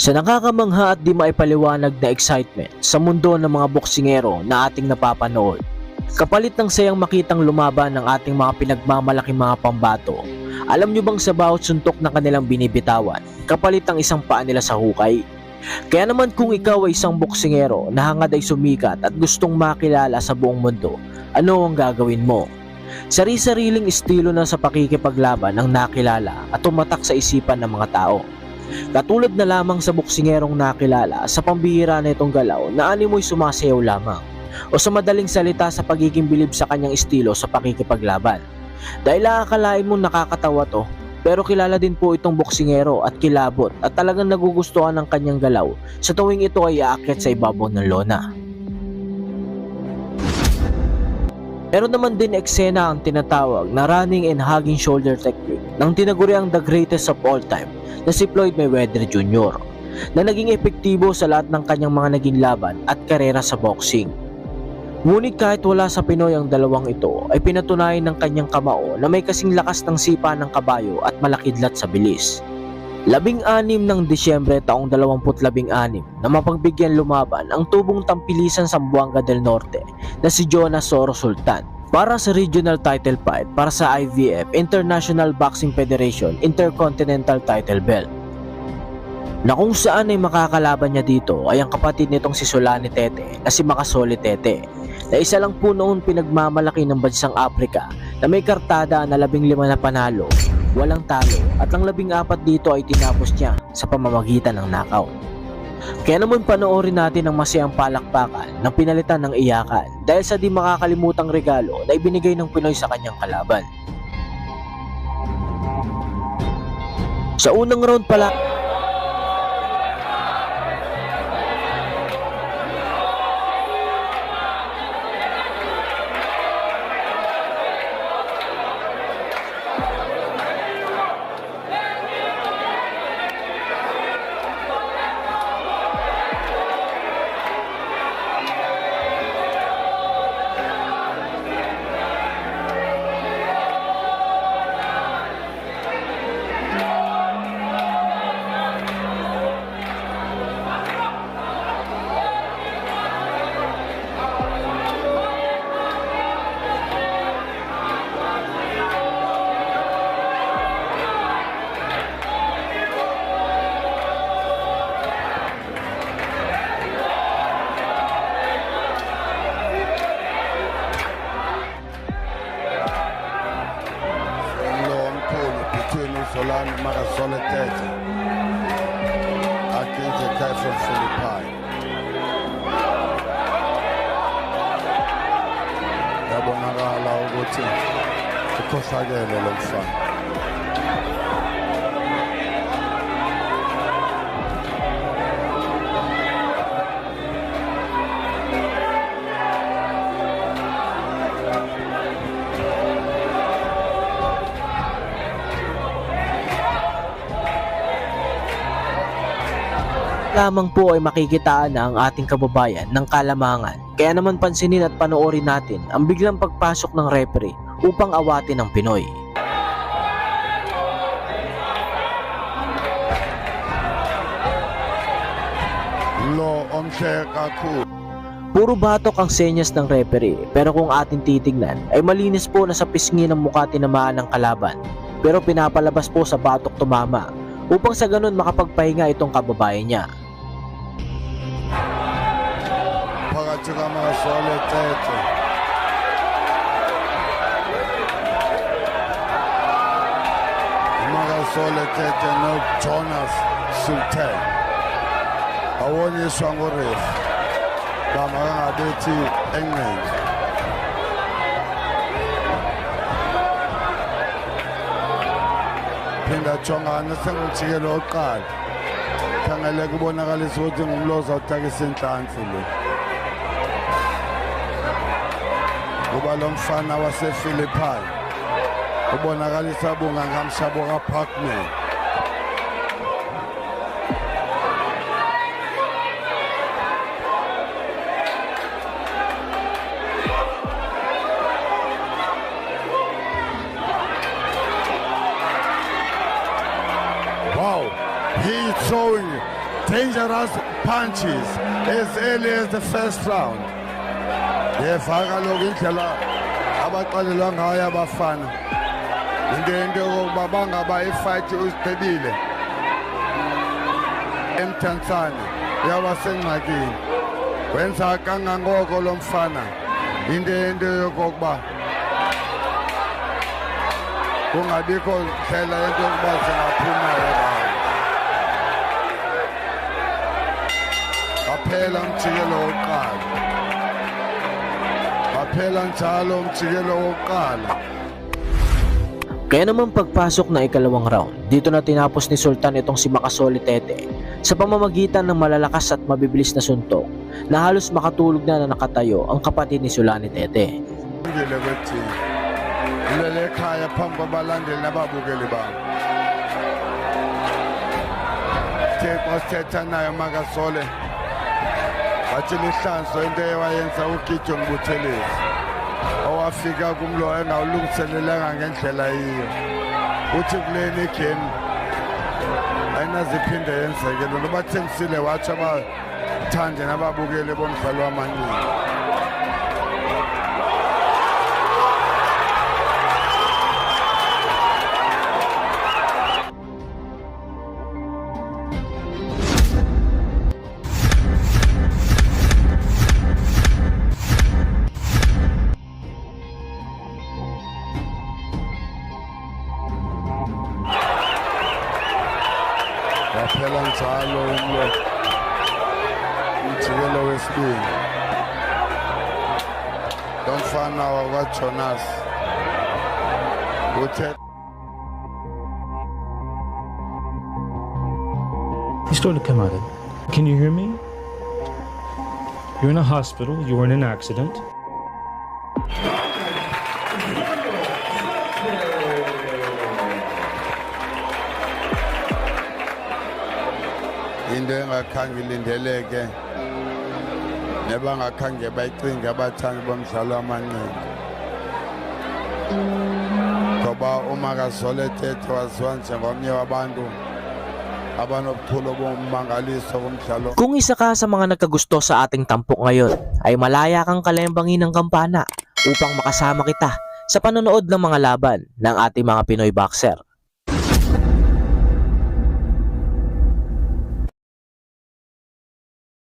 Sa nakakamangha at di maipaliwanag na excitement sa mundo ng mga boksingero na ating napapanood, kapalit ng sayang makitang lumaban ng ating mga pinagmamalaking mga pambato, alam nyo bang sa bawat suntok na kanilang binibitawan, kapalit ang isang paa nila sa hukay? Kaya naman kung ikaw ay isang boksingero na hangad ay sumikat at gustong makilala sa buong mundo, ano ang gagawin mo? Sari-sariling estilo na sa pakikipaglaban ang nakilala at tumatak sa isipan ng mga tao. Katulad na lamang sa boksingerong nakilala sa pambihira na itong galaw na animoy sumasayaw lamang, o sa madaling salita sa pagiging bilib sa kanyang estilo sa pakikipaglaban. Dahil aakalain mong nakakatawa to, pero kilala din po itong boksingero at kilabot at talagang nagugustuhan ng kanyang galaw sa tuwing ito ay aakyat sa ibabaw ng lona. Meron naman din eksena ang tinatawag na running and hugging shoulder technique ng tinaguriang the greatest of all time na si Floyd Mayweather Jr. na naging epektibo sa lahat ng kanyang mga naging laban at karera sa boxing. Ngunit kahit wala sa Pinoy ang dalawang ito ay pinatunayan ng kanyang kamao na may kasing lakas ng sipa ng kabayo at malakidlat sa bilis. 16 ng Disyembre taong 2016 na mapagbigyan lumaban ang tubong tampilisan sa Zamboanga del Norte na si Jonas Soro Sultan para sa regional title fight para sa IBF International Boxing Federation Intercontinental Title Belt. Na kung saan ay makakalaban niya dito ay ang kapatid nitong si Solani Tete na si Makasole Tete, na isa lang po noon pinagmamalaki ng bansang Africa na may kartada na 15 na panalo, walang talo at ang 14 dito ay tinapos niya sa pamamagitan ng knockout. Kaya naman panoorin natin ang masayang palakpakan ng pinalitan ng iyakan dahil sa di makakalimutang regalo na ibinigay ng Pinoy sa kanyang kalaban. Sa unang round pala, Solani Makasole Tete akinze Tyson Philippi. Yabonakala ukuthi ukhohlakele lo mfana. lamang po ay makikitaan na ang ating kababayan ng kalamangan. Kaya naman pansinin at panoorin natin ang biglang pagpasok ng referee upang awatin ang Pinoy. Puro batok ang senyas ng referee, pero kung ating titignan ay malinis po na sa pisngi ng mukha tinamaan ng kalaban, pero pinapalabas po sa batok tumama upang sa ganun makapagpahinga itong kababayan niya. Makasole Tete Makasole Tete no Jonas Sultan awonyeswa ngorefu bamakangabethi England. Phinda jongana sengumjikelo oqala khangele kubonakalisa ukuthi ngumlozi awuthakisa inhlansi lo. Kuba lo mfana wasePhilippi ubonakalisa bungangamshabo kaParkman. Wow, he's throwing dangerous punches as early as the first round. Yefaka lokhu indlela abaqalelwa ngayo abafana. Into yokuba bangaba ifight usiqedile emthansane uyaba sengxakini. Wenza kangangoko lo mfana into yokuba kungabikho ndlela yento yokuba singaphuma yona. Qaphela umjikelo wokuqala. Qaphela njalo umjikelo wokuqala. Kaya naman pagpasok ng ikalawang round, dito na tinapos ni Sultan itong si Makasole Tete sa pamamagitan ng malalakas at mabibilis na suntok na halos makatulog na nakatayo ang kapatid ni Sulani Tete. Ngile bethi ulele ekhaya phambi kwabalandeli nababukeli bami. Thixo sithetha nayo Makasole wathi lihlanzo into ewayenza uGideon Buthelezi owafika kumlo engawulungiselelanga ngendlela yiyo. Uthi kuleni game ayinaziphinde yenzeke lo bathengisile wathi abathande nababukeli bomdlalo wamaningi. Waphela njalo umjikelo wesibili. Lo mfana wakwaJonas uthe He's starting to come out of it. Can you hear me? You're in a hospital. You were in an accident. into engakhange ilindeleke nebangakhange bayicinge abathandi bomdlalo wamaningi. Ngoba uMakasole Tete waziwa njengomnye wabantu abanobuchule bommangaliso kumdlalo. Kung isa ka sa mga nagkagusto sa ating tampok ngayon, ay malaya kang kalembangin ng kampana upang makasama kita sa panonood ng mga laban ng ating mga Pinoy boxer.